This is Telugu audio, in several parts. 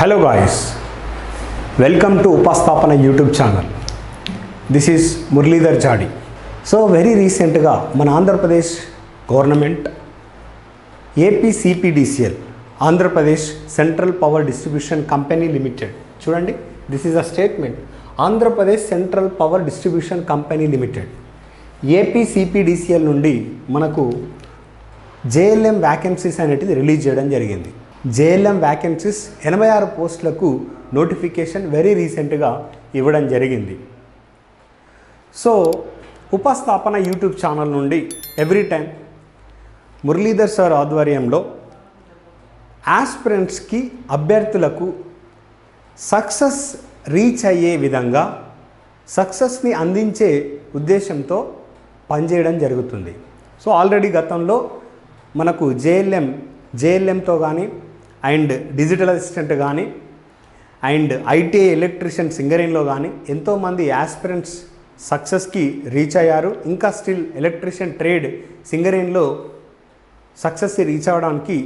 Hello guys, welcome to Upasthapana YouTube channel. This is Muralidhar Jadi. So very recent ga మన Andhra Pradesh government APCPDCL Andhra Pradesh central power distribution company limited చూడండి, this is a statement. Andhra Pradesh central power distribution company limited APCPDCL నుండి మనకు JLM వ్యాకెన్సీస్ అనేటిది రిలీజ్ చేయడం జరిగింది. JLM వ్యాకెన్సీస్ 86 పోస్టులకు నోటిఫికేషన్ వెరీ రీసెంట్గా ఇవ్వడం జరిగింది. సో ఉపస్థాపన యూట్యూబ్ ఛానల్ నుండి ఎవ్రీ టైం మురళీధర్ సార్ ఆధ్వర్యంలో ఆస్పిరెంట్స్కి అభ్యర్థులకు సక్సెస్ రీచ్ అయ్యే విధంగా సక్సెస్ని అందించే ఉద్దేశంతో పనిచేయడం జరుగుతుంది. సో ఆల్రెడీ గతంలో మనకు JLMతో కానీ అండ్ డిజిటల్ అసిస్టెంట్ కానీ అండ్ ITI ఎలక్ట్రీషియన్ సింగరేన్లో కానీ ఎంతోమంది ఆస్పిరెంట్స్ సక్సెస్కి రీచ్ అయ్యారు. ఇంకా స్టిల్ ఎలక్ట్రీషియన్ ట్రేడ్ సింగరేన్లో సక్సెస్కి రీచ్ అవ్వడానికి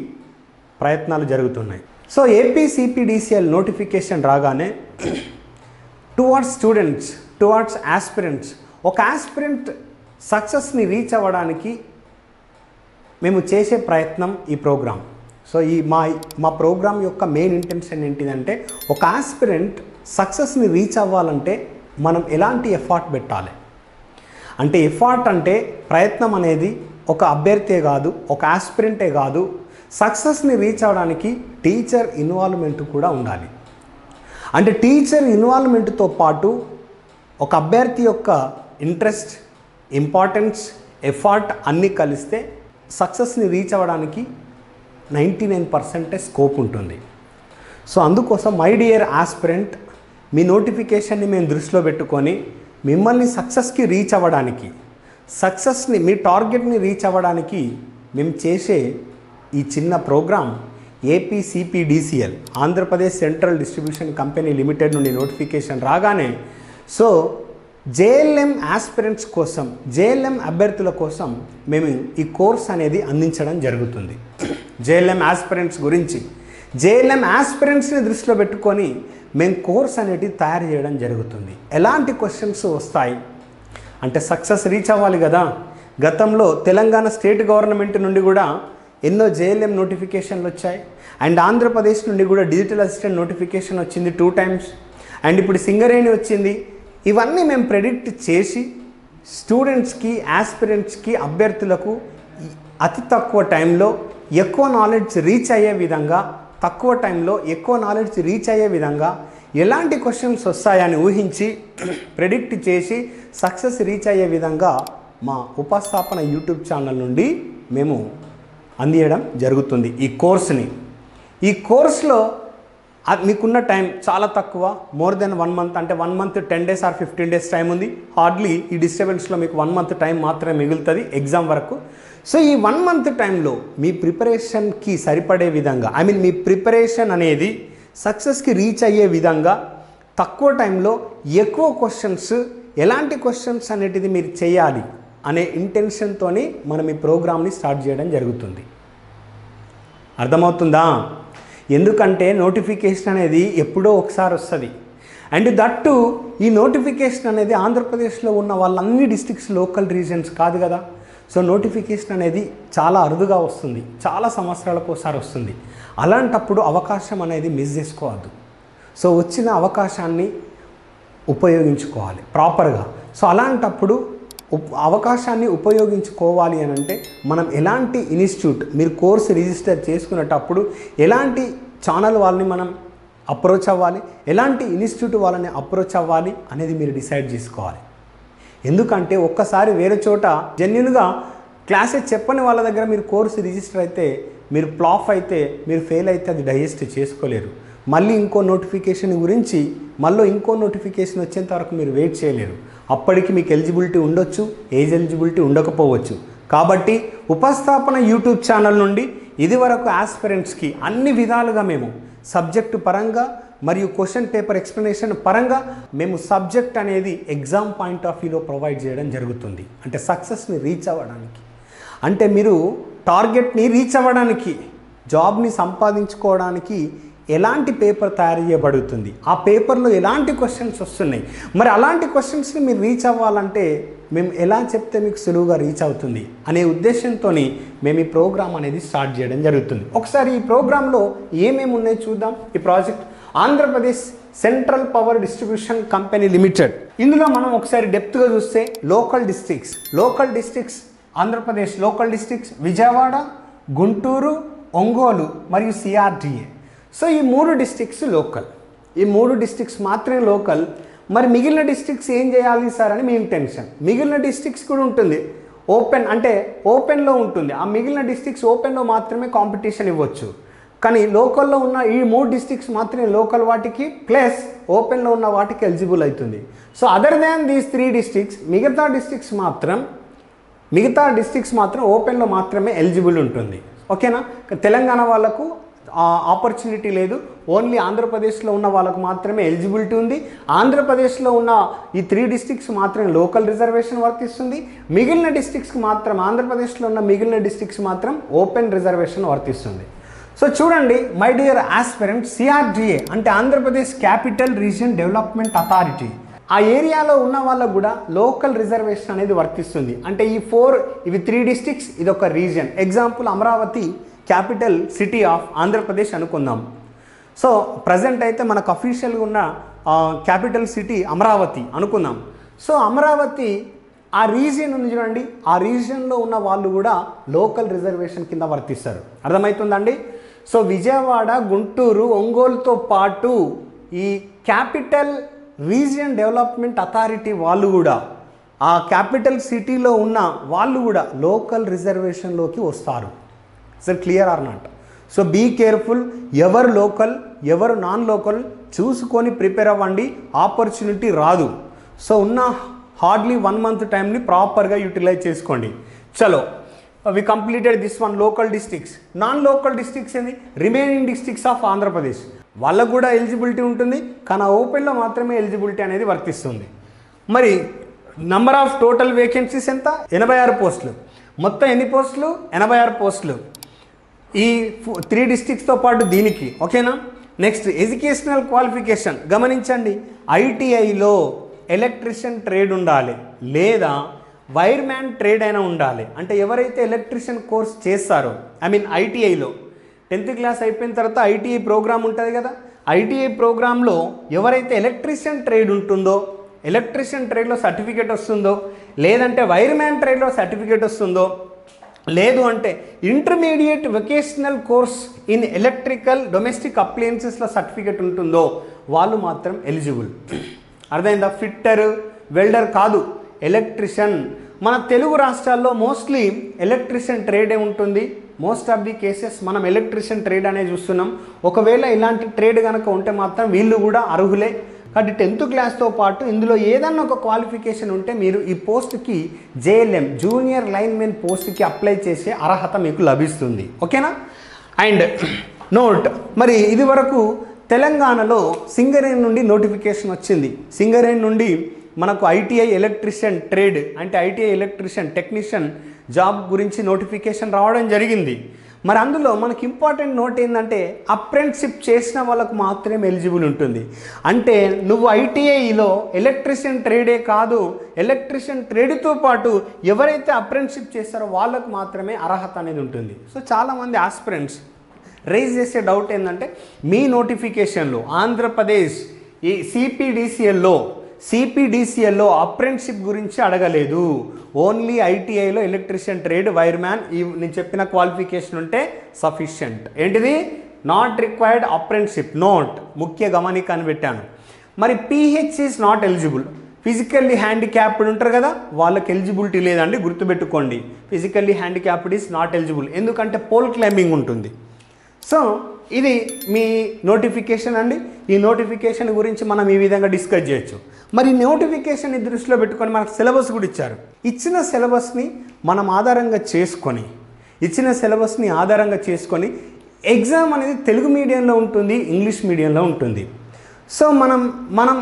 ప్రయత్నాలు జరుగుతున్నాయి. సో APCPDCL నోటిఫికేషన్ రాగానే టువర్డ్స్ స్టూడెంట్స్, టువర్డ్స్ ఆస్పిరెంట్స్, ఒక ఆస్పిరెంట్ సక్సెస్ని రీచ్ అవ్వడానికి మేము చేసే ప్రయత్నం ఈ ప్రోగ్రామ్. సో ఈ మా ప్రోగ్రామ్ యొక్క మెయిన్ ఇంటెన్షన్ ఏంటిదంటే, ఒక ఆస్పిరెంట్ సక్సెస్ని రీచ్ అవ్వాలంటే మనం ఎలాంటి ఎఫర్ట్ పెట్టాలి అంటే, ఎఫర్ట్ అంటే ప్రయత్నం అనేది ఒక అభ్యర్థే కాదు, ఒక ఆస్పిరెంటే కాదు, సక్సెస్ని రీచ్ అవ్వడానికి టీచర్ ఇన్వాల్వ్మెంట్ కూడా ఉండాలి. అంటే టీచర్ ఇన్వాల్వ్మెంట్తో పాటు ఒక అభ్యర్థి యొక్క ఇంట్రెస్ట్, ఇంపార్టెన్స్, ఎఫర్ట్ అన్నీ కలిస్తే సక్సెస్ని రీచ్ అవ్వడానికి 99% స్కోప్ ఉంటుంది. సో అందుకోసం మై డియర్ ఆస్పిరెంట్, మీ నోటిఫికేషన్ని మేము దృష్టిలో పెట్టుకొని మిమ్మల్ని సక్సెస్కి రీచ్ అవ్వడానికి, సక్సెస్ని మీ టార్గెట్ని రీచ్ అవ్వడానికి మేము చేసే ఈ చిన్న program APCPDCL Andhra Pradesh central distribution company limited నుండి నోటిఫికేషన్ రాగానే సో JLM ఆస్పిరెంట్స్ కోసం, JLM అభ్యర్థుల కోసం మేము ఈ కోర్స్ అనేది అందించడం జరుగుతుంది. JLM ఆస్పిరెంట్స్ గురించి, JLM ఆస్పిరెంట్స్ని దృష్టిలో పెట్టుకొని మేము కోర్స్ అనేది తయారు చేయడం జరుగుతుంది. ఎలాంటి క్వశ్చన్స్ వస్తాయి అంటే, సక్సెస్ రీచ్ అవ్వాలి కదా. గతంలో తెలంగాణ స్టేట్ గవర్నమెంట్ నుండి కూడా ఎన్నో JLM నోటిఫికేషన్లు వచ్చాయి అండ్ ఆంధ్రప్రదేశ్ నుండి కూడా డిజిటల్ అసిస్టెంట్ నోటిఫికేషన్ వచ్చింది 2 times అండ్ ఇప్పుడు సింగరేణి వచ్చింది. ఇవన్నీ మేము ప్రెడిక్ట్ చేసి స్టూడెంట్స్కి, ఆస్పిరెంట్స్కి, అభ్యర్థులకు అతి తక్కువ టైంలో ఎక్కువ నాలెడ్జ్ రీచ్ అయ్యే విధంగా, తక్కువ టైంలో ఎక్కువ నాలెడ్జ్ రీచ్ అయ్యే విధంగా ఎలాంటి క్వశ్చన్స్ వస్తాయని ఊహించి ప్రెడిక్ట్ చేసి సక్సెస్ రీచ్ అయ్యే విధంగా మా ఉపస్థాపన యూట్యూబ్ ఛానల్ నుండి మేము అందించడం జరుగుతుంది ఈ కోర్స్ని. ఈ కోర్సులో మీకున్న టైం చాలా తక్కువ, మోర్ దెన్ 1 month, అంటే 1 month 10 days or 15 days time ఉంది. హార్డ్లీ ఈ డిస్టర్బెన్స్లో మీకు 1 month టైం మాత్రమే మిగులుతుంది ఎగ్జామ్ వరకు. సో ఈ 1 month టైంలో మీ ప్రిపరేషన్కి సరిపడే విధంగా, మీ ప్రిపరేషన్ అనేది సక్సెస్కి రీచ్ అయ్యే విధంగా తక్కువ టైంలో ఎక్కువ క్వశ్చన్స్, ఎలాంటి క్వశ్చన్స్ అనేటిది మీరు చేయాలి అనే ఇంటెన్షన్తోని మనం ఈ ప్రోగ్రామ్ని స్టార్ట్ చేయడం జరుగుతుంది. అర్థమవుతుందా? ఎందుకంటే నోటిఫికేషన్ అనేది ఎప్పుడో ఒకసారి వస్తుంది అండ్ దట్టు ఈ నోటిఫికేషన్ అనేది ఆంధ్రప్రదేశ్లో ఉన్న వాళ్ళన్ని డిస్ట్రిక్ట్స్, లోకల్ రీజన్స్ కాదు కదా. సో నోటిఫికేషన్ అనేది చాలా అరుదుగా వస్తుంది, చాలా సంవత్సరాలకు ఒకసారి వస్తుంది. అలాంటప్పుడు అవకాశం అనేది మిస్ చేసుకోవద్దు. సో వచ్చిన అవకాశాన్ని ఉపయోగించుకోవాలి ప్రాపర్గా. సో అలాంటప్పుడు అవకాశాన్ని ఉపయోగించుకోవాలి అని అంటే మనం ఎలాంటి ఇన్స్టిట్యూట్, మీరు కోర్సు రిజిస్టర్ చేసుకునేటప్పుడు ఎలాంటి ఛానల్ వాళ్ళని మనం అప్రోచ్ అవ్వాలి, ఎలాంటి ఇన్స్టిట్యూట్ వాళ్ళని అప్రోచ్ అవ్వాలి అనేది మీరు డిసైడ్ చేసుకోవాలి. ఎందుకంటే ఒక్కసారి వేరే చోట జెన్యున్గా క్లాసెస్ చెప్పని వాళ్ళ దగ్గర మీరు కోర్సు రిజిస్టర్ అయితే, మీరు ఫ్లాప్ అయితే, మీరు ఫెయిల్ అయితే అది డైజెస్ట్ చేసుకోలేరు. మళ్ళీ ఇంకో నోటిఫికేషన్ గురించి ఇంకో నోటిఫికేషన్ వచ్చేంత వరకు మీరు వెయిట్ చేయలేరు. అప్పటికి మీకు ఎలిజిబిలిటీ ఉండొచ్చు, ఏజ్ ఎలిజిబిలిటీ ఉండకపోవచ్చు. కాబట్టి ఉపస్థాపన యూట్యూబ్ ఛానల్ నుండి ఇదివరకు ఆస్పిరెంట్స్కి అన్ని విధాలుగా మేము సబ్జెక్టు పరంగా మరియు క్వశ్చన్ పేపర్ ఎక్స్ప్లెనేషన్ పరంగా మేము సబ్జెక్ట్ అనేది ఎగ్జామ్ పాయింట్ ఆఫ్ వ్యూలో ప్రొవైడ్ చేయడం జరుగుతుంది. అంటే సక్సెస్ని రీచ్ అవ్వడానికి, అంటే మీరు టార్గెట్ని రీచ్ అవ్వడానికి, జాబ్ని సంపాదించుకోవడానికి ఎలాంటి పేపర్ తయారు చేయబడుతుంది, ఆ పేపర్లో ఎలాంటి క్వశ్చన్స్ వస్తున్నాయి, మరి అలాంటి క్వశ్చన్స్ని మీరు రీచ్ అవ్వాలంటే మేము ఎలా చెప్తే మీకు సులువుగా రీచ్ అవుతుంది అనే ఉద్దేశంతో మేము ఈ ప్రోగ్రామ్ అనేది స్టార్ట్ చేయడం జరుగుతుంది. ఒకసారి ఈ ప్రోగ్రాంలో ఏమేమి ఉన్నాయో చూద్దాం. ఈ project Andhra Pradesh central power distribution company limited. ఇందులో మనం ఒకసారి డెప్త్గా చూస్తే local districts Andhra Pradesh local districts Vijayawada, Guntur, Ongole మరియు సిఆర్డిఏ. సో ఈ 3 డిస్ట్రిక్ట్స్ లోకల్, ఈ 3 డిస్ట్రిక్ట్స్ మాత్రమే లోకల్. మరి మిగిలిన డిస్ట్రిక్ట్స్ ఏం చేయాలి సార్ అని మీ ఇంటెన్షన్. మిగిలిన డిస్ట్రిక్ట్స్ కూడా ఉంటుంది ఓపెన్, అంటే ఓపెన్లో ఉంటుంది. ఆ మిగిలిన డిస్ట్రిక్ట్స్ ఓపెన్లో మాత్రమే కాంపిటీషన్ ఇవ్వచ్చు. కానీ లోకల్లో ఉన్న ఈ 3 డిస్ట్రిక్ట్స్ మాత్రమే లోకల్ వాటికి ప్లస్ ఓపెన్లో ఉన్న వాటికి ఎలిజిబుల్ అవుతుంది. So other than these 3 districts మిగతా డిస్ట్రిక్ట్స్ మాత్రం ఓపెన్లో మాత్రమే ఎలిజిబుల్ ఉంటుంది. ఓకేనా? తెలంగాణ వాళ్ళకు ఆపర్చునిటీ లేదు, ఓన్లీ ఆంధ్రప్రదేశ్లో ఉన్న వాళ్ళకు మాత్రమే ఎలిజిబిలిటీ ఉంది. ఆంధ్రప్రదేశ్లో ఉన్న ఈ 3 డిస్ట్రిక్ట్స్ మాత్రమే లోకల్ రిజర్వేషన్ వర్తిస్తుంది. మిగిలిన డిస్ట్రిక్ట్స్కి మాత్రం ఆంధ్రప్రదేశ్లో ఉన్న మిగిలిన డిస్ట్రిక్ట్స్ మాత్రం ఓపెన్ రిజర్వేషన్ వర్తిస్తుంది. సో చూడండి మై డియర్ ఆస్పిరెంట్, సిఆర్డిఏ అంటే Andhra Pradesh capital region development authority, ఆ ఏరియాలో ఉన్న వాళ్ళకు కూడా లోకల్ రిజర్వేషన్ అనేది వర్తిస్తుంది. అంటే ఇవి 3 డిస్ట్రిక్ట్స్, ఇది ఒక region. Example Amaravati capital city of Andhra Pradesh అనుకుందాం. సో ప్రజెంట్ అయితే మనకు అఫీషియల్గా ఉన్న క్యాపిటల్ సిటీ అమరావతి అనుకుందాం. సో అమరావతి ఆ రీజియన్ ఉంది చూడండి, ఆ రీజియన్లో ఉన్న వాళ్ళు కూడా లోకల్ రిజర్వేషన్ కింద వర్తిస్తారు. అర్థమవుతుందండి? సో విజయవాడ, గుంటూరు, ఒంగోలుతో పాటు ఈ క్యాపిటల్ రీజియన్ డెవలప్మెంట్ అథారిటీ వాళ్ళు కూడా, ఆ క్యాపిటల్ సిటీలో ఉన్న వాళ్ళు కూడా లోకల్ రిజర్వేషన్లోకి వస్తారు. Sir clear are not? So be careful, ఎవరు లోకల్ ఎవరు నాన్ లోకల్ చూసుకొని ప్రిపేర్ అవ్వండి, ఆపర్చునిటీ రాదు. సో ఉన్న హార్డ్లీ 1 మంత్ టైంని ప్రాపర్గా యూటిలైజ్ చేసుకోండి. చలో వి completed this one. Local districts. Non local districts ఏంది? రిమైనింగ్ డిస్ట్రిక్ట్స్ ఆఫ్ ఆంధ్రప్రదేశ్, వాళ్ళకు కూడా ఎలిజిబిలిటీ ఉంటుంది, కానీ ఓపెన్లో మాత్రమే ఎలిజిబిలిటీ అనేది వర్తిస్తుంది. మరి నంబర్ ఆఫ్ టోటల్ వేకెన్సీస్ ఎంత? 86 పోస్టులు. మొత్తం ఎన్ని పోస్టులు? 86 పోస్టులు ఈ 3 డిస్ట్రిక్ట్స్తో పాటు దీనికి. ఓకేనా? నెక్స్ట్ ఎడ్యుకేషనల్ క్వాలిఫికేషన్ గమనించండి. ఐటీఐలో ఎలక్ట్రీషియన్ ట్రేడ్ ఉండాలి లేదా వైర్మ్యాన్ ట్రేడ్ అయినా ఉండాలి. అంటే ఎవరైతే ఎలక్ట్రీషియన్ కోర్స్ చేస్తారో, ఐటీఐలో 10th క్లాస్ అయిపోయిన తర్వాత ఐటీఐ ప్రోగ్రామ్ ఉంటుంది కదా, ఐటీఐ ప్రోగ్రాంలో ఎవరైతే ఎలక్ట్రీషియన్ ట్రేడ్ ఉంటుందో, ఎలక్ట్రీషియన్ ట్రేడ్లో సర్టిఫికేట్ వస్తుందో, లేదంటే వైర్మ్యాన్ ట్రేడ్లో సర్టిఫికేట్ వస్తుందో, లేదు అంటే intermediate vocational course in electrical domestic అప్లయన్సెస్లో సర్టిఫికేట్ ఉంటుందో వాళ్ళు మాత్రం ఎలిజిబుల్. అర్థమైందా? ఫిట్టర్, వెల్డర్ కాదు, ఎలక్ట్రిషియన్. మన తెలుగు రాష్ట్రాల్లో మోస్ట్లీ ఎలక్ట్రిషియన్ ట్రేడే ఉంటుంది. మోస్ట్ ఆఫ్ ది కేసెస్ మనం ఎలక్ట్రిషియన్ ట్రేడ్ అనేది చూస్తున్నాం. ఒకవేళ ఇలాంటి ట్రేడ్ కనుక ఉంటే మాత్రం వీళ్ళు కూడా అర్హులే. కాబట్టి 10th క్లాస్తో పాటు ఇందులో ఏదన్నా ఒక క్వాలిఫికేషన్ ఉంటే మీరు ఈ పోస్ట్కి జేఎల్ఎం జూనియర్ లైన్మెన్ పోస్ట్కి అప్లై చేసే అర్హత మీకు లభిస్తుంది. ఓకేనా? అండ్ నోట్, మరి ఇది వరకు తెలంగాణలో సింగరేణి నుండి నోటిఫికేషన్ వచ్చింది. సింగరేణి నుండి మనకు ఐటీఐ ఎలక్ట్రీషియన్ ట్రేడ్ అంటే ఐటీఐ ఎలక్ట్రీషియన్ టెక్నీషియన్ జాబ్ గురించి నోటిఫికేషన్ రావడం జరిగింది. మరి అందులో మనకి ఇంపార్టెంట్ నోట్ ఏంటంటే అప్రెంటిస్షిప్ చేసిన వాళ్ళకు మాత్రమే ఎలిజిబుల్ ఉంటుంది. అంటే నువ్వు ఐటీఐలో ఎలక్ట్రీషియన్ ట్రేడే కాదు, ఎలక్ట్రీషియన్ ట్రేడ్తో పాటు ఎవరైతే అప్రెంటిస్షిప్ చేస్తారో వాళ్ళకు మాత్రమే అర్హత అనేది ఉంటుంది. సో చాలామంది ఆస్పిరెంట్స్ రైజ్ చేసే డౌట్ ఏంటంటే మీ నోటిఫికేషన్లో ఆంధ్రప్రదేశ్ ఈ సిపిడిసిఎల్లో అప్రెంటిస్షిప్ గురించి అడగలేదు. ఓన్లీ ఐటీఐలో ఎలక్ట్రీషియన్ ట్రేడ్, వైర్మ్యాన్ నేను చెప్పిన క్వాలిఫికేషన్ ఉంటే సఫిషియంట్. ఏంటిది? Not required apprenticeship. నోట్, ముఖ్య గమనిక అని పెట్టాను. మరి pH is not eligible. Physically handicapped ఉంటారు కదా, వాళ్ళకి ఎలిజిబిలిటీ లేదండి, గుర్తుపెట్టుకోండి. Physically handicapped is not eligible, ఎందుకంటే పోల్ క్లైంబింగ్ ఉంటుంది. సో ఇది మీ నోటిఫికేషన్ అండి. ఈ నోటిఫికేషన్ గురించి మనం ఈ విధంగా డిస్కస్ చేయొచ్చు. మరి నోటిఫికేషన్ దృష్టిలో పెట్టుకొని మనకు సిలబస్ కూడా ఇచ్చారు. ఇచ్చిన సిలబస్ని ఆధారంగా చేసుకొని ఎగ్జామ్ అనేది తెలుగు మీడియంలో ఉంటుంది, ఇంగ్లీష్ మీడియంలో ఉంటుంది. సో మనం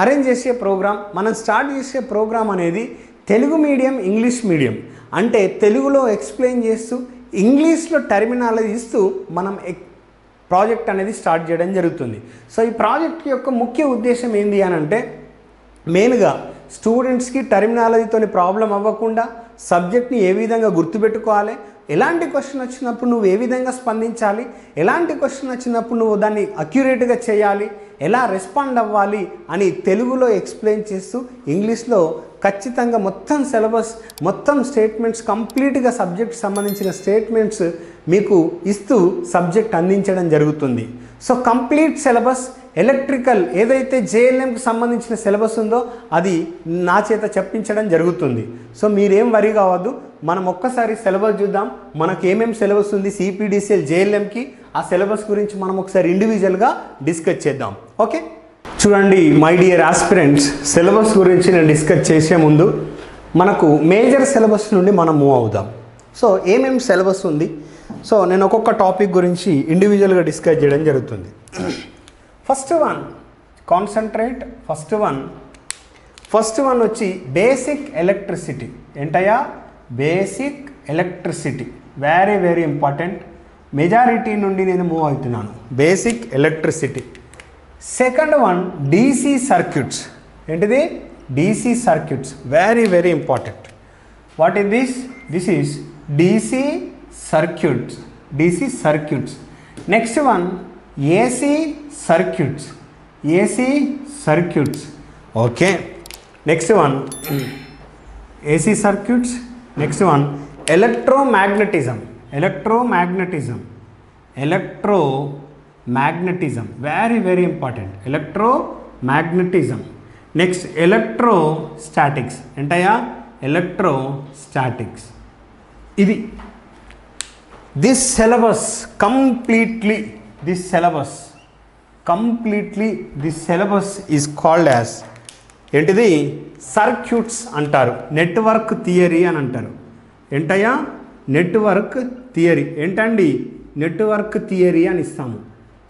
అరేంజ్ చేసే ప్రోగ్రామ్, మనం స్టార్ట్ చేసే ప్రోగ్రామ్ అనేది తెలుగు మీడియం, ఇంగ్లీష్ మీడియం. అంటే తెలుగులో ఎక్స్ప్లెయిన్ చేస్తూ ఇంగ్లీష్లో టర్మినాలజీ ఇస్తూ మనం ప్రాజెక్ట్ అనేది స్టార్ట్ చేయడం జరుగుతుంది. సో ఈ ప్రాజెక్ట్ యొక్క ముఖ్య ఉద్దేశం ఏంటి అని అంటే మెయిన్గా స్టూడెంట్స్కి టర్మినాలజీతోని ప్రాబ్లం అవ్వకుండా సబ్జెక్ట్ని ఏ విధంగా గుర్తుపెట్టుకోవాలి, ఎలాంటి క్వశ్చన్ వచ్చినప్పుడు నువ్వు ఏ విధంగా స్పందించాలి, ఎలాంటి క్వశ్చన్ వచ్చినప్పుడు నువ్వు దాన్ని అక్యురేట్గా చేయాలి, ఎలా రెస్పాండ్ అవ్వాలి అని తెలుగులో ఎక్స్ప్లెయిన్ చేస్తూ ఇంగ్లీష్లో ఖచ్చితంగా మొత్తం సిలబస్ మొత్తం స్టేట్మెంట్స్ కంప్లీట్గా సబ్జెక్ట్ సంబంధించిన స్టేట్మెంట్స్ మీకు ఇస్తూ సబ్జెక్ట్ అందించడం జరుగుతుంది. సో కంప్లీట్ సిలబస్ ఎలక్ట్రికల్ ఏదైతే జేఎల్ఎంకి సంబంధించిన సిలబస్ ఉందో అది నా చేత చెప్పించడం జరుగుతుంది. సో మీరేం వరి కావద్దు, మనం ఒక్కసారి సిలబస్ చూద్దాం. మనకు ఏమేమి సిలబస్ ఉంది సిపిడిసిఎల్ జేఎల్ఎంకి, ఆ సిలబస్ గురించి మనం ఒకసారి ఇండివిజువల్గా డిస్కస్ చేద్దాం. ఓకే, చూడండి మై డియర్ ఆస్పిరెంట్స్, సిలబస్ గురించి నేను డిస్కస్ చేసే ముందు మనకు మేజర్ సిలబస్ నుండి మనం మూవ్ అవుదాం. సో ఏమేమి సిలబస్ ఉంది, సో నేను ఒక్కొక్క టాపిక్ గురించి ఇండివిజువల్గా డిస్కస్ చేయడం జరుగుతుంది. First one concentrate. First one వచ్చి బేసిక్ ఎలక్ట్రిసిటీ. ఏంటయ్యా? Basic electricity, very very important. Majority నుండి నేను మూవ్ అవుతున్నాను. Basic electricity. Second one DC circuits. ఏంటిది? DC circuits, very very important. What is this? This is DC circuits. DC circuits. Next one AC circuits. AC circuits. Okay, next one AC circuits. Next one electromagnetism. Electromagnetism, very very important. Electromagnetism. Next electrostatics. ఏంటయ్యా? ఎలక్ట్రోస్టాటిక్స్. ఇది this syllabus completely this syllabus is called as ఏంటిది? సర్క్యూట్స్ అంటారు. నెట్వర్క్ థియరీ అని అంటారు. ఏంటయ్యా? Network theory. ఏంటండి? నెట్వర్క్ థియరీ అని ఇస్తాము.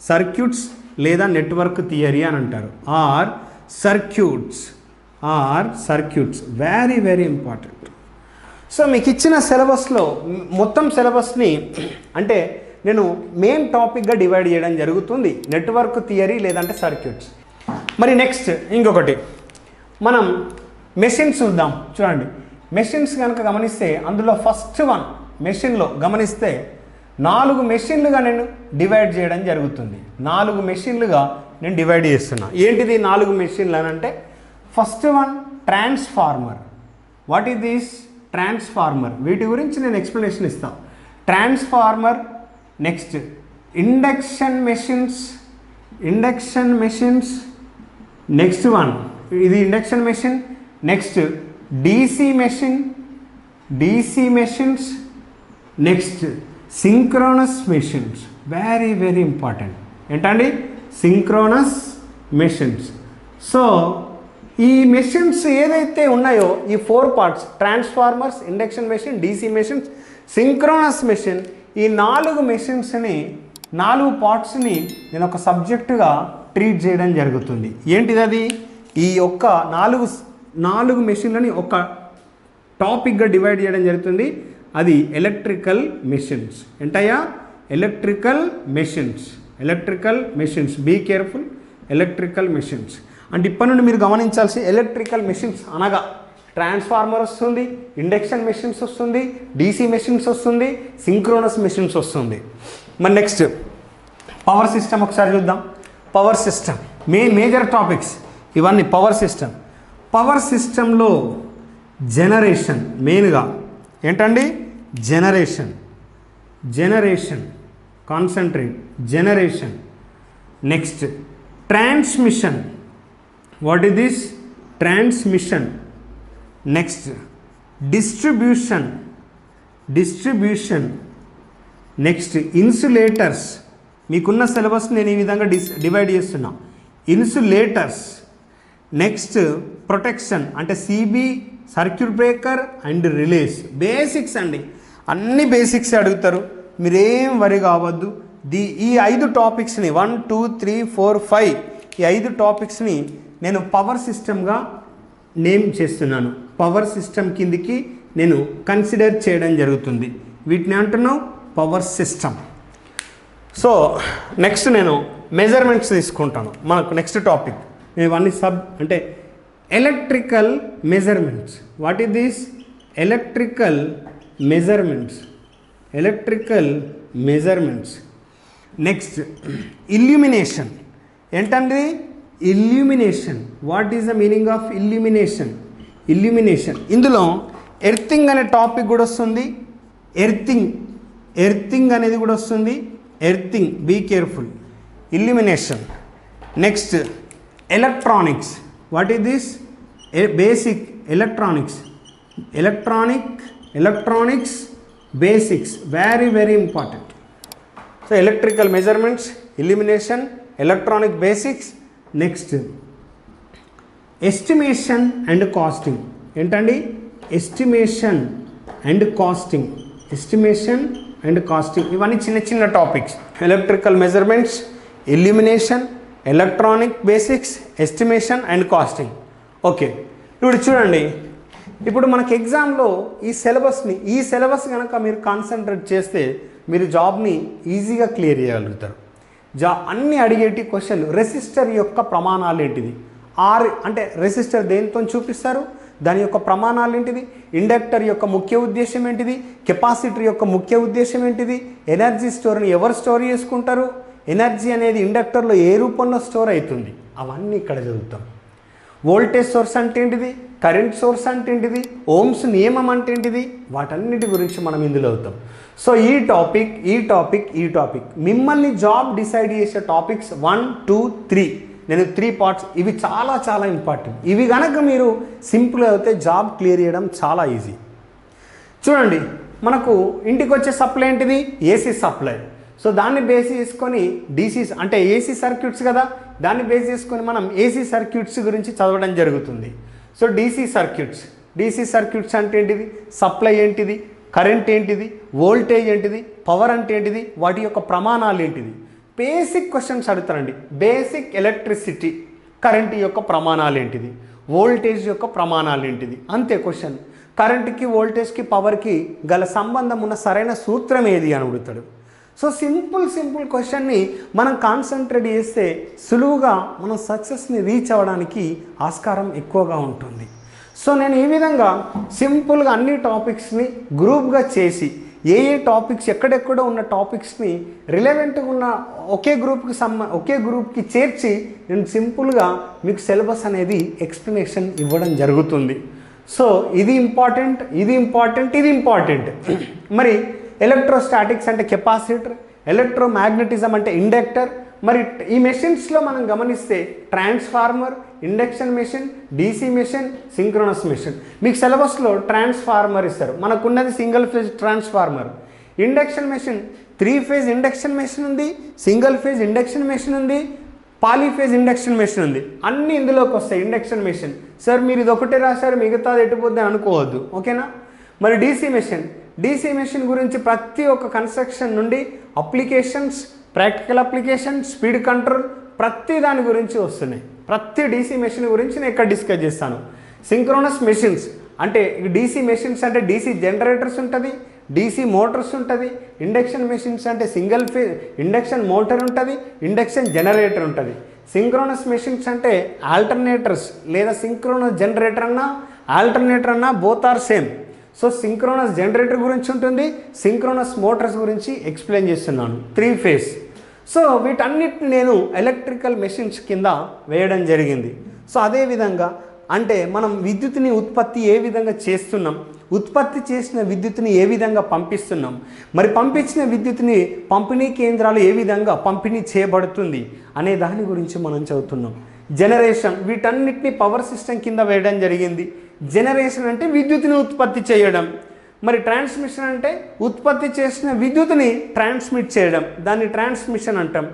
సర్క్యూట్స్ లేదా నెట్వర్క్ థియరీ అని అంటారు. Or circuits, very very important. So మీకు ఇచ్చిన సిలబస్లో మొత్తం సిలబస్ని అంటే నేను మెయిన్ టాపిక్గా డివైడ్ చేయడం జరుగుతుంది, నెట్వర్క్ థియరీ లేదంటే సర్క్యూట్స్. మరి నెక్స్ట్ ఇంకొకటి మనం మెషిన్స్ చూద్దాం. చూడండి, మెషిన్స్ కనుక గమనిస్తే అందులో ఫస్ట్ వన్ మెషిన్లో గమనిస్తే 4 మెషిన్లుగా నేను డివైడ్ చేయడం జరుగుతుంది. 4 మెషిన్లుగా నేను డివైడ్ చేస్తున్నా. ఏంటిది 4 మెషిన్లు అని అంటే first one transformer. What is this? Transformer. వీటి గురించి నేను ఎక్స్ప్లెనేషన్ ఇస్తాను. Transformer. Next induction machines. Next one ఇది induction machine. Next DC machines. Next synchronous machines, very very important. ఏంటండి? Synchronous machines. సో ఈ మెషిన్స్ ఏదైతే ఉన్నాయో ఈ 4 parts transformers, induction machine, DC machines, synchronous machine, ఈ 4 మెషిన్స్ని 4 పార్ట్స్ని నేను ఒక సబ్జెక్టుగా ట్రీట్ చేయడం జరుగుతుంది. ఏంటిది అది? ఈ యొక్క 4 మెషిన్లని ఒక టాపిక్గా డివైడ్ చేయడం జరుగుతుంది. అది ఎలక్ట్రికల్ మెషిన్స్. ఏంటయ్యా? Electrical machines. Be careful. Electrical machines అంటే ఇప్పటి నుండి మీరు గమనించాల్సి ఎలక్ట్రికల్ మెషిన్స్ అనగా ట్రాన్స్ఫార్మర్ వస్తుంది, ఇండక్షన్ మెషిన్స్ వస్తుంది, డీసీ మెషిన్స్ వస్తుంది, సింక్రోనస్ మెషిన్స్ వస్తుంది. మరి నెక్స్ట్ పవర్ సిస్టమ్ ఒకసారి చూద్దాం. పవర్ సిస్టమ్ మేజర్ టాపిక్స్ ఇవన్నీ. పవర్ సిస్టంలో జనరేషన్ మెయిన్గా ఏంటండి? Generation. Concentrate. Generation. Next transmission. What is this? Transmission. Next distribution. Next insulators. మీకున్న సిలబస్ నేను ఈ విధంగా డివైడ్ చేస్తున్నా. ఇన్సులేటర్స్. నెక్స్ట్ ప్రొటెక్షన్ అంటే CB, circuit breaker and relays. Basics అండి, అన్ని బేసిక్స్ అడుగుతారు, మీరేం వరి కావద్దు. ఈ 5 టాపిక్స్ని 1 2 3 4 5 ఈ 5 టాపిక్స్ని నేను పవర్ సిస్టమ్గా నేమ్ చేస్తున్నాను. పవర్ సిస్టమ్ కిందికి నేను కన్సిడర్ చేయడం జరుగుతుంది. వీటిని అంటున్నాం పవర్ సిస్టమ్. సో నెక్స్ట్ నేను మెజర్మెంట్స్ తీసుకుంటాను. మనకు నెక్స్ట్ టాపిక్ ఇవన్నీ అంటే electrical measurements. What is this? Electrical measurements. Next illumination. ఏంటండి illumination? What is the meaning of illumination? ఇందులో ఎర్తింగ్ అనే టాపిక్ కూడా వస్తుంది. ఎర్తింగ్ అనేది కూడా వస్తుంది. Earthing, be careful. Illumination. Next electronics. What is this? Basic electronics basics, very important. So electrical measurements, illumination, electronic basics. Next estimation and costing. ఏంటండి? Estimation and costing. ఇవన్నీ చిన్న topics. Electrical measurements, illumination, electronic basics, estimation and costing. Okay, ఇప్పుడు చూడండి, ఇప్పుడు మనకి ఎగ్జామ్లో ఈ సిలబస్ కనుక మీరు కాన్సన్ట్రేట్ చేస్తే మీరు జాబ్ని ఈజీగా క్లియర్ చేయగలుగుతారు. అన్ని అడిగేటి క్వశ్చన్లు. రెసిస్టర్ యొక్క ప్రమాణాలు ఏంటిది? అంటే రెసిస్టర్ దేనితో చూపిస్తారు, దాని యొక్క ప్రమాణాలు ఏంటిది? ఇండక్టర్ యొక్క ముఖ్య ఉద్దేశం ఏంటిది? కెపాసిటర్ యొక్క ముఖ్య ఉద్దేశం ఏంటిది? ఎనర్జీ స్టోర్ని ఎవరు స్టోర్ చేసుకుంటారు? ఎనర్జీ అనేది ఇండక్టర్లో ఏ రూపంలో స్టోర్ అవుతుంది? అవన్నీ ఇక్కడ చదువుతాం. వోల్టేజ్ సోర్స్ అంటే ఏంటిది? కరెంట్ సోర్స్ అంటే ఏంటిది? ఓమ్స్ నియమం అంటే ఏంటిది? వాటన్నిటి గురించి మనం ఇందులో అవుతాం. సో ఈ టాపిక్ మిమ్మల్ని జాబ్ డిసైడ్ చేసే టాపిక్స్ 1, 2, 3. నేను 3 పార్ట్స్. ఇవి చాలా ఇంపార్టెంట్. ఇవి కనుక మీరు సింపుల్ అయితే జాబ్ క్లియర్ చేయడం చాలా ఈజీ. చూడండి, మనకు ఇంటికి వచ్చే సప్లై ఏంటిది? AC supply. సో దాన్ని బేస్ చేసుకొని డీసీ అంటే ఏసీ సర్క్యూట్స్ కదా, దాన్ని బేస్ చేసుకొని మనం ఏసీ సర్క్యూట్స్ గురించి చదవడం జరుగుతుంది. సో డీసీ సర్క్యూట్స్ అంటే ఏంటిది? సప్లై ఏంటిది? కరెంట్ ఏంటిది? వోల్టేజ్ ఏంటిది? పవర్ అంటే ఏంటిది? వాటి యొక్క ప్రమాణాలు ఏంటిది? బేసిక్ క్వశ్చన్స్ అడుగుతారండి. బేసిక్ ఎలక్ట్రిసిటీ, కరెంట్ యొక్క ప్రమాణాలు ఏంటిది? వోల్టేజ్ యొక్క ప్రమాణాలు ఏంటిది? అంతే క్వశ్చన్. కరెంట్కి, వోల్టేజ్కి, పవర్కి గల సంబంధం ఉన్న సరైన సూత్రం ఏది అని అడుగుతాడు. సో సింపుల్ క్వశ్చన్ని మనం కాన్సన్ట్రేట్ చేస్తే సులువుగా మనం సక్సెస్ని రీచ్ అవ్వడానికి ఆస్కారం ఎక్కువగా ఉంటుంది. సో నేను ఈ విధంగా సింపుల్గా అన్ని టాపిక్స్ని గ్రూప్గా చేసి ఏ టాపిక్స్ ఎక్కడెక్కడో ఉన్న టాపిక్స్ని రిలవెంట్గా ఉన్న ఒకే గ్రూప్కి చేర్చి నేను సింపుల్గా మీకు సిలబస్ అనేది ఎక్స్ప్లెనేషన్ ఇవ్వడం జరుగుతుంది. సో ఇది ఇంపార్టెంట్. మరి ఎలక్ట్రోస్టాటిక్స్ అంటే కెపాసిటర్, ఎలక్ట్రోమాగ్నెటిజం అంటే ఇండక్టర్. మరి ఈ మెషిన్స్లో మనం గమనిస్తే transformer, induction machine, DC machine, synchronous machine. మీకు సిలబస్లో ట్రాన్స్ఫార్మర్ ఇస్తారు. మనకున్నది single phase transformer. Induction machine 3 phase induction machine ఉంది, సింగిల్ ఫేజ్ ఇండక్షన్ మెషిన్ ఉంది, పాలీఫేజ్ ఇండక్షన్ మెషిన్ ఉంది. అన్నీ ఇందులోకి వస్తాయి. ఇండక్షన్ మెషిన్ సార్ మీరు ఇది ఒకటే రాశారు మిగతాది ఎట్టుపోద్ది అనుకోవద్దు, ఓకేనా. మరి డీసీ మెషిన్ గురించి ప్రతి ఒక్క కన్స్ట్రక్షన్ నుండి applications, practical application, speed control ప్రతి దాని గురించి వస్తున్నాయి. ప్రతి డీసీ మెషిన్ గురించి నేను ఇక్కడ డిస్కస్ చేస్తాను. సింక్రోనస్ మెషిన్స్ అంటే డీసీ మెషిన్స్ అంటే డీసీ జనరేటర్స్ ఉంటుంది, డీసీ మోటార్స్ ఉంటుంది. ఇండక్షన్ మెషిన్స్ అంటే సింగిల్ ఫేజ్ ఇండక్షన్ మోటార్ ఉంటుంది, ఇండక్షన్ జనరేటర్ ఉంటుంది. సింక్రోనస్ మెషిన్స్ అంటే ఆల్టర్నేటర్స్ లేదా సింక్రోనస్ జనరేటర్ అన్నా ఆల్టర్నేటర్ అన్నా both are same. So synchronous generator గురించి ఉంటుంది, సింక్రోనస్ మోటార్స్ గురించి ఎక్స్ప్లెయిన్ చేస్తున్నాను. 3 ఫేజ్. సో వీటన్నిటిని నేను ఎలక్ట్రికల్ మెషిన్స్ కింద వేయడం జరిగింది. సో అదేవిధంగా అంటే మనం విద్యుత్ని ఉత్పత్తి ఏ విధంగా చేస్తున్నాం, ఉత్పత్తి చేసిన విద్యుత్ని ఏ విధంగా పంపిస్తున్నాం, మరి పంపించిన విద్యుత్ని పంపిణీ కేంద్రాలు ఏ విధంగా పంపిణీ చేయబడుతుంది అనే దాని గురించి మనం చదువుతున్నాం. జనరేషన్ వీటన్నిటిని పవర్ సిస్టమ్ కింద వేయడం జరిగింది. జనరేషన్ అంటే విద్యుత్ని ఉత్పత్తి చేయడం, మరి ట్రాన్స్మిషన్ అంటే ఉత్పత్తి చేసిన విద్యుత్ని ట్రాన్స్మిట్ చేయడం, దాన్ని ట్రాన్స్మిషన్ అంటాం.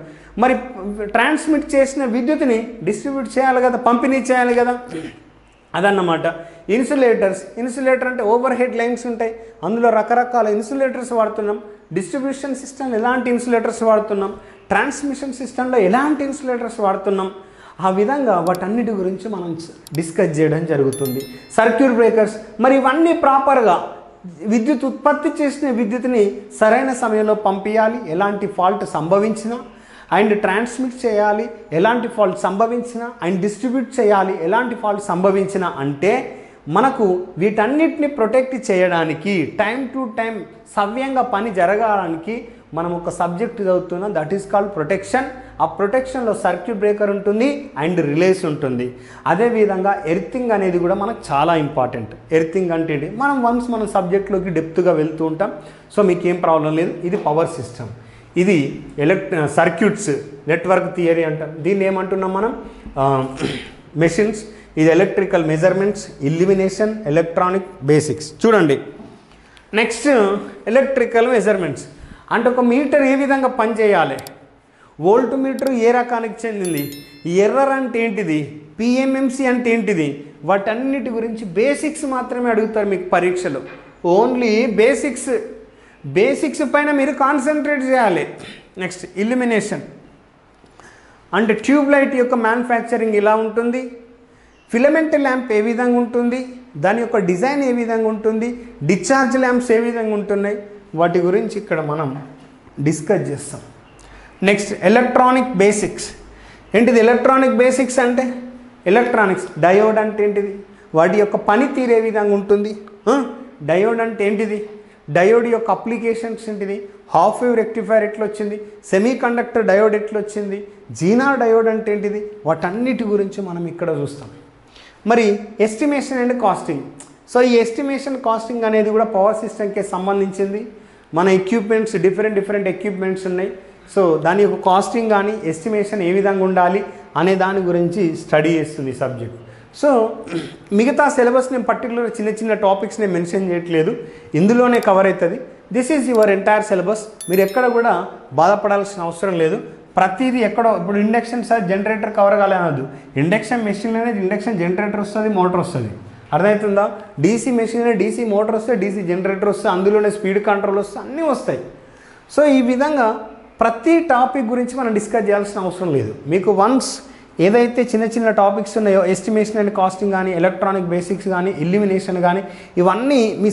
మరి ట్రాన్స్మిట్ చేసిన విద్యుత్ని డిస్ట్రిబ్యూట్ చేయాలి కదా, పంపిణీ చేయాలి కదా, అదన్నమాట. ఇన్సులేటర్ అంటే ఓవర్ హెడ్ లైన్స్ ఉంటాయి, అందులో రకరకాల ఇన్సులేటర్స్ వాడుతున్నాం. డిస్ట్రిబ్యూషన్ సిస్టమ్ ఎలాంటి ఇన్సులేటర్స్ వాడుతున్నాం, ట్రాన్స్మిషన్ సిస్టంలో ఎలాంటి ఇన్సులేటర్స్ వాడుతున్నాం, ఆ విధంగా వాటన్నిటి గురించి మనం డిస్కస్ చేయడం జరుగుతుంది. సర్క్యూట్ బ్రేకర్స్ మరి ఇవన్నీ ప్రాపర్గా విద్యుత్ ఉత్పత్తి చేసిన విద్యుత్ని సరైన సమయంలో పంపించాలి, ఎలాంటి ఫాల్ట్ సంభవించినా, అండ్ ట్రాన్స్మిట్ చేయాలి ఎలాంటి ఫాల్ట్ సంభవించినా, అండ్ డిస్ట్రిబ్యూట్ చేయాలి ఎలాంటి ఫాల్ట్ సంభవించినా. అంటే మనకు వీటన్నిటిని ప్రొటెక్ట్ చేయడానికి టైం టు టైం సవ్యంగా పని జరగడానికి మనం ఒక సబ్జెక్ట్ చదువుతున్నాం, దట్ ఈస్ కాల్డ్ ప్రొటెక్షన్. ఆ ప్రొటెక్షన్లో సర్క్యూట్ బ్రేకర్ ఉంటుంది అండ్ రిలేస్ ఉంటుంది. అదేవిధంగా ఎర్తింగ్ అనేది కూడా మనకు చాలా ఇంపార్టెంట్. ఎర్తింగ్ అంటే ఏంటి, మనం సబ్జెక్ట్లోకి డెప్త్గా వెళ్తూ ఉంటాం. సో మీకు ఏం ప్రాబ్లం లేదు. ఇది పవర్ సిస్టమ్, ఇది సర్క్యూట్స్ నెట్వర్క్ థియరీ అంటాం. దీన్ని ఏమంటున్నాం మనం, మెషిన్స్. ఇది electrical measurements, illumination, electronic basics. చూడండి నెక్స్ట్ ఎలక్ట్రికల్ మెజర్మెంట్స్ అంటే ఒక మీటర్ ఏ విధంగా పనిచేయాలి, వోల్ట్ మీటర్ ఏ రకానికి చెందింది, ఎర్రర్ అంటే ఏంటిది, పిఎంఎంసి అంటే ఏంటిది, వాటన్నిటి గురించి బేసిక్స్ మాత్రమే అడుగుతారు మీకు పరీక్షలో. ఓన్లీ బేసిక్స్ పైన మీరు కాన్సన్ట్రేట్ చేయాలి. నెక్స్ట్ ఇల్యూమినేషన్ అంటే ట్యూబ్ లైట్ యొక్క మ్యానుఫ్యాక్చరింగ్ ఇలా ఉంటుంది, ఫిలమెంట్ ల్యాంప్ ఏ విధంగా ఉంటుంది, దాని యొక్క డిజైన్ ఏ విధంగా ఉంటుంది, డిశ్చార్జ్ ల్యాంప్స్ ఏ విధంగా ఉంటున్నాయి, వాటి గురించి ఇక్కడ మనం డిస్కస్ చేస్తాం. Next electronic basics. ఏంటిది ఎలక్ట్రానిక్ బేసిక్స్ అంటే, ఎలక్ట్రానిక్స్ డయోడ్ అంటే ఏంటిది, వాటి యొక్క పనితీరు ఏ విధంగా ఉంటుంది, డయోడ్ అంటే ఏంటిది, డయోడ్ యొక్క అప్లికేషన్స్ ఏంటిది, హాఫ్ వేవ్ రెక్టిఫైర్ ఎట్లా వచ్చింది, సెమీ కండక్టర్ డయోడ్ ఎట్లా వచ్చింది, జీనార్ డయోడ్ అంటే ఏంటిది, వాటన్నిటి గురించి మనం ఇక్కడ చూస్తాం. మరి ఎస్టిమేషన్ అండ్ కాస్టింగ్. సో ఈ ఎస్టిమేషన్ కాస్టింగ్ అనేది కూడా పవర్ సిస్టమ్కి సంబంధించింది. మన ఎక్విప్మెంట్స్ డిఫరెంట్ ఎక్విప్మెంట్స్ ఉన్నాయి. సో దాని యొక్క కాస్టింగ్ కానీ ఎస్టిమేషన్ ఏ విధంగా ఉండాలి అనే దాని గురించి స్టడీ చేస్తుంది సబ్జెక్ట్. సో మిగతా సిలబస్ నేను పర్టికులర్ చిన్న టాపిక్స్ నేను మెన్షన్ చేయట్లేదు, ఇందులోనే కవర్ అవుతుంది. This is your entire syllabus. మీరు ఎక్కడ కూడా బాధపడాల్సిన అవసరం లేదు. ప్రతిదీ ఎక్కడో, ఇప్పుడు ఇండక్షన్ సార్ జనరేటర్ కవర్ కాలేనదు, ఇండక్షన్ మెషిన్ అనేది ఇండక్షన్ జనరేటర్ వస్తుంది, మోటార్ వస్తుంది, అర్థమవుతుందా. డీసీ మెషిన్ డీసీ మోటార్ వస్తే, డీసీ జనరేటర్ వస్తే, అందులోనే స్పీడ్ కంట్రోల్ వస్తే, అన్నీ వస్తాయి. సో ఈ విధంగా ప్రతి టాపిక్ గురించి మనం డిస్కస్ చేయాల్సిన అవసరం లేదు. మీకు వన్స్ ఏదైతే చిన్న టాపిక్స్ ఉన్నాయో, ఎస్టిమేషన్ అండ్ కాస్టింగ్ కానీ, ఎలక్ట్రానిక్ బేసిక్స్ కానీ, ఇల్యూమినేషన్ కానీ, ఇవన్నీ మీ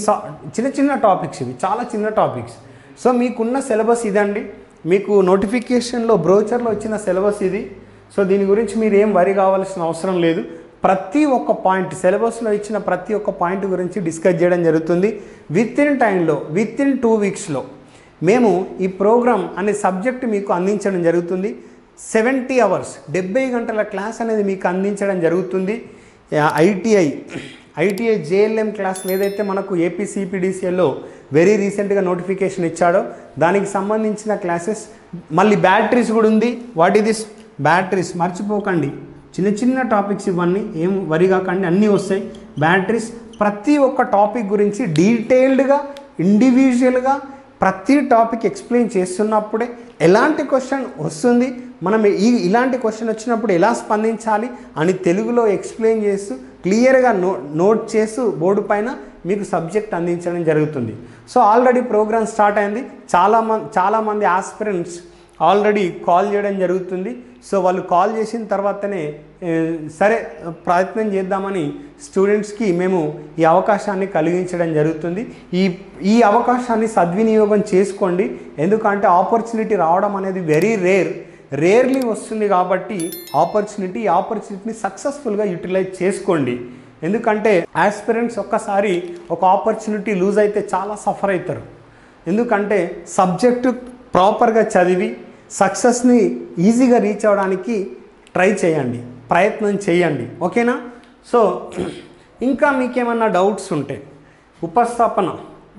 చిన్న టాపిక్స్, ఇవి చాలా చిన్న టాపిక్స్. సో మీకున్న సిలబస్ ఇదండి. మీకు నోటిఫికేషన్లో బ్రోచర్లో వచ్చిన సిలబస్ ఇది. సో దీని గురించి మీరు ఏం వరి కావాల్సిన అవసరం లేదు. ప్రతి ఒక్క పాయింట్ సిలబస్లో ఇచ్చిన ప్రతి ఒక్క పాయింట్ గురించి డిస్కస్ చేయడం జరుగుతుంది. విత్ ఇన్ టైంలో, విత్ ఇన్ 2 వీక్స్లో మేము ఈ ప్రోగ్రామ్ అనే సబ్జెక్ట్ మీకు అందించడం జరుగుతుంది. 70 hours 70 గంటల క్లాస్ అనేది మీకు అందించడం జరుగుతుంది. ఐటీఐ జేఎల్ఎం క్లాస్ ఏదైతే మనకు ఏపీ సిపిడిసిఎల్లో వెరీ రీసెంట్గా నోటిఫికేషన్ ఇచ్చాడో దానికి సంబంధించిన క్లాసెస్. మళ్ళీ బ్యాటరీస్ కూడా ఉంది. వాట్ ఈస్ దిస్ బ్యాటరీస్, మర్చిపోకండి. చిన్న టాపిక్స్ ఇవన్నీ, ఏం వరి కాకండి, అన్నీ వస్తాయి. బ్యాటరీస్ ప్రతి ఒక్క టాపిక్ గురించి డీటెయిల్డ్గా ఇండివిజువల్గా ప్రతి టాపిక్ ఎక్స్ప్లెయిన్ చేస్తున్నప్పుడే ఎలాంటి క్వశ్చన్ వస్తుంది, మనం ఇలాంటి క్వశ్చన్ వచ్చినప్పుడు ఎలా స్పందించాలి అని తెలుగులో ఎక్స్ప్లెయిన్ చేస్తూ క్లియర్గా నోట్ చేస్తూ బోర్డు పైన మీకు సబ్జెక్ట్ అందించడం జరుగుతుంది. సో ఆల్రెడీ ప్రోగ్రామ్ స్టార్ట్ అయింది. చాలామంది ఆస్పిరెంట్స్ ఆల్రెడీ కాల్ చేయడం జరుగుతుంది. సో వాళ్ళు కాల్ చేసిన తర్వాతనే సరే ప్రయత్నం చేద్దామని స్టూడెంట్స్కి మేము ఈ అవకాశాన్ని కలిగించడం జరుగుతుంది. ఈ అవకాశాన్ని సద్వినియోగం చేసుకోండి. ఎందుకంటే ఆపర్చునిటీ రావడం అనేది వెరీ రేర్లీ వస్తుంది. కాబట్టి ఆపర్చునిటీని సక్సెస్ఫుల్గా యూటిలైజ్ చేసుకోండి. ఎందుకంటే ఆస్పిరెంట్స్ ఒక్కసారి ఒక ఆపర్చునిటీ లూజ్ అయితే చాలా సఫర్ అవుతారు. ఎందుకంటే సబ్జెక్టు ప్రాపర్గా చదివి సక్సెస్ని ఈజీగా రీచ్ అవ్వడానికి ట్రై చేయండి, ప్రయత్నం చేయండి. ఓకేనా. సో ఇంకా మీకేమన్నా డౌట్స్ ఉంటే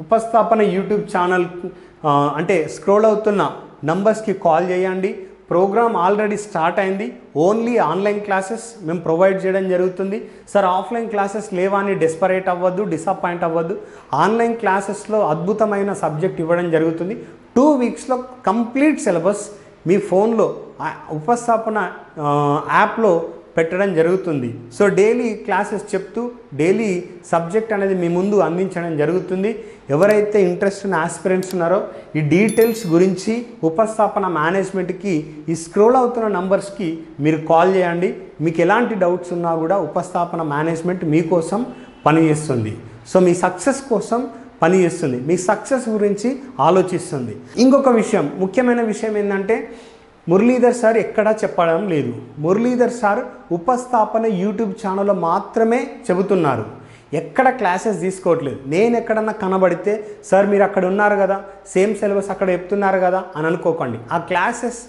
ఉపస్థాపన యూట్యూబ్ ఛానల్ అంటే స్క్రోల్ అవుతున్న నంబర్స్కి కాల్ చేయండి. ప్రోగ్రామ్ ఆల్రెడీ స్టార్ట్ అయింది. ఓన్లీ ఆన్లైన్ క్లాసెస్ మేము ప్రొవైడ్ చేయడం జరుగుతుంది. సార్ ఆఫ్లైన్ క్లాసెస్ లేవా అని డెస్పరేట్ అవ్వద్దు, డిసప్పాయింట్ అవ్వద్దు. ఆన్లైన్ క్లాసెస్లో అద్భుతమైన సబ్జెక్ట్ ఇవ్వడం జరుగుతుంది. 2 వీక్స్లో కంప్లీట్ సిలబస్ మీ ఫోన్లో ఉపస్థాపన యాప్లో పెట్టడం జరుగుతుంది. సో డైలీ క్లాసెస్ చెప్తూ డైలీ సబ్జెక్ట్ అనేది మీ ముందు అందించడం జరుగుతుంది. ఎవరైతే ఇంట్రెస్ట్ ఉన్న ఆస్పిరెంట్స్ ఉన్నారో ఈ డీటెయిల్స్ గురించి ఉపస్థాపన మేనేజ్మెంట్కి ఈ స్క్రోల్ అవుతున్న నంబర్స్కి మీరు కాల్ చేయండి. మీకు ఎలాంటి డౌట్స్ ఉన్నా కూడా ఉపస్థాపన మేనేజ్మెంట్ మీకోసం పనిచేస్తుంది. సో మీ సక్సెస్ కోసం పనిచేస్తుంది, మీ సక్సెస్ గురించి ఆలోచిస్తుంది. ఇంకొక విషయం, ముఖ్యమైన విషయం ఏంటంటే మురళీధర్ సార్ ఎక్కడా చెప్పడం లేదు. మురళీధర్ సార్ ఉపస్థాపన యూట్యూబ్ ఛానల్లో మాత్రమే చెబుతున్నారు, ఎక్కడ క్లాసెస్ తీసుకోవట్లేదు. నేను ఎక్కడన్నా కనబడితే సార్ మీరు అక్కడ ఉన్నారు కదా, సేమ్ సిలబస్ అక్కడ చెప్తున్నారు కదా అని అనుకోకండి. ఆ క్లాసెస్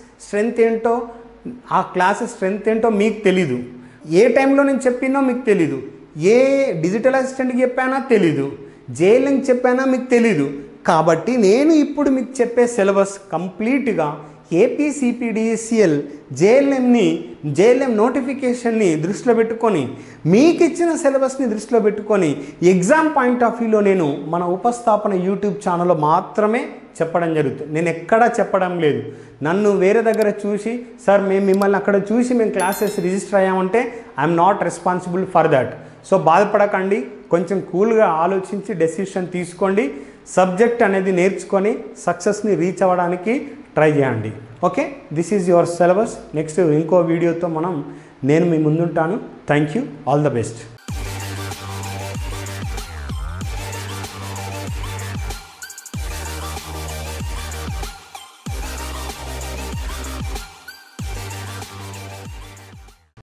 స్ట్రెంత్ ఏంటో మీకు తెలీదు. ఏ టైంలో నేను చెప్పినో మీకు తెలీదు, ఏ డిజిటల్ అసిస్టెంట్కి చెప్పానా తెలీదు, జేఎల్ఎంకి చెప్పానా మీకు తెలీదు. కాబట్టి నేను ఇప్పుడు మీకు చెప్పే సిలబస్ కంప్లీట్గా ఏపీసీపీడీసీఎల్ జేఎల్ఎం నోటిఫికేషన్ని దృష్టిలో పెట్టుకొని, మీకు ఇచ్చిన సిలబస్ని దృష్టిలో పెట్టుకొని ఎగ్జామ్ పాయింట్ ఆఫ్ వ్యూలో నేను మన ఉపస్థాపన యూట్యూబ్ ఛానల్లో మాత్రమే చెప్పడం జరుగుతుంది. నేను ఎక్కడా చెప్పడం లేదు. నన్ను వేరే దగ్గర చూసి సార్ మేము మిమ్మల్ని అక్కడ చూసి మేము క్లాసెస్ రిజిస్టర్ అయ్యామంటే I'm not responsible for that. So బాధపడకండి, కొంచెం కూల్గా ఆలోచించి డెసిషన్ తీసుకోండి. సబ్జెక్ట్ అనేది నేర్చుకొని సక్సెస్ని రీచ్ అవ్వడానికి ట్రై చేయండి. Okay, this is your syllabus. Next ఇంకో వీడియోతో నేను మీ ముందుంటాను. Thank you, all the best.